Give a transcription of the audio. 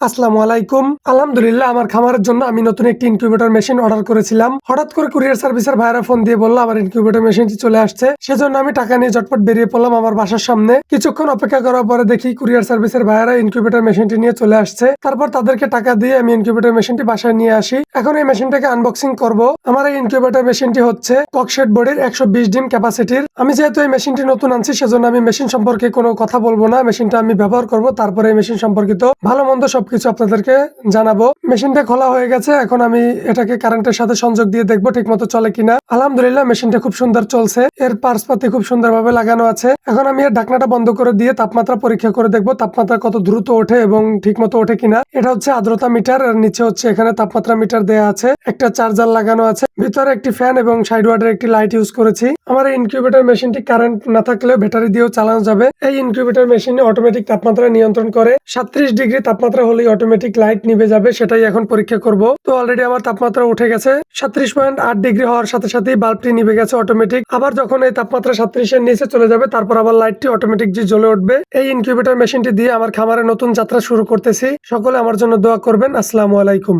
আসসালামু আলাইকুম। আলহামদুলিল্লাহ, আমার খামারের জন্য আমি নতুন একটি ইনকিউবেটর মেশিন অর্ডার করেছিলাম। হঠাৎ করে কুরিয়ার সার্ভিসের ভাইরা ফোন দিয়ে বলল আমার ইনকিউবেটর মেশিনটি চলে আসছে। সেজন্য আমি টাকা নিয়ে ঝটপট বেরিয়ে পড়লাম আমার বাসার সামনে। কিছুক্ষণ অপেক্ষা করার পরে দেখি কুরিয়ার সার্ভিসের ভাইরা ইনকিউবেটর মেশিনটি নিয়ে চলে আসছে। তারপর তাদেরকে টাকা দিয়ে আমি ইনকিউবেটর মেশিনটি বাসায় নিয়ে আসি। এখন এই মেশিনটাকে আনবক্সিং করব। আমার এই ইনকিউবেটর মেশিনটি হচ্ছে ককশেড বডির 120 ডিম ক্যাপাসিটির। আমি যেহেতু এই মেশিনটি নতুন আনছি সেজন্য আমি মেশিন সম্পর্কে কোনো কথা বলবো না। মেশিনটা আমি ব্যবহার করব, তারপরে এই মেশিন সম্পর্কিত ভালো মন্দ সবকিছু আপনাদেরকে জানাবো। মেশিনটা খোলা হয়ে গেছে, এখন আমি এটাকে কারেন্টের সাথে সংযোগ দিয়ে দেখবো ঠিক মতো চলে কিনা। আলহামদুলিল্লাহ, মেশিনটা খুব সুন্দর চলছে। এর পার্টস পাতি খুব সুন্দরভাবে লাগানো আছে। এখন আমি এর ঢাকনাটা বন্ধ করে দিয়ে তাপমাত্রা পরীক্ষা করে দেখবো তাপমাত্রা কত দ্রুত ওঠে এবং ঠিক মতো ওঠে কিনা। এটা হচ্ছে আর্দ্রতা মিটার, আর নিচে হচ্ছে এখানে তাপমাত্রা মিটার দেওয়া আছে। একটা চার্জার লাগানো আছে, ভিতরে একটি ফ্যান এবং সাইড ওয়ার্ডের একটি লাইট ইউজ করেছি। আমার এই ইনকিউবেটর মেশিনটি কারেন্ট না থাকলেও ব্যাটারি দিয়েও চালানো যাবে। এই ইনকিউবেটর মেশিনে অটোমেটিক তাপমাত্রা নিয়ন্ত্রণ করে। 37 ডিগ্রি তাপমাত্রা হলেই অটোমেটিক লাইট নিভে যাবে, সেটাই এখন পরীক্ষা করব। তো অলরেডি আমার তাপমাত্রা উঠে গেছে 37.8 ডিগ্রি হওয়ার সাথে সাথেই বাল্বটি নিভে গেছে অটোমেটিক। আবার যখন এই তাপমাত্রা 37 এর নিচে চলে যাবে তারপর আবার লাইটটি অটোমেটিক যে জ্বলে উঠবে। এই ইনকিউবেটর মেশিনটি দিয়ে আমার খামারে নতুন যাত্রা শুরু করতেছি। সকলে আমার জন্য দোয়া করবেন। আসসালামু আলাইকুম।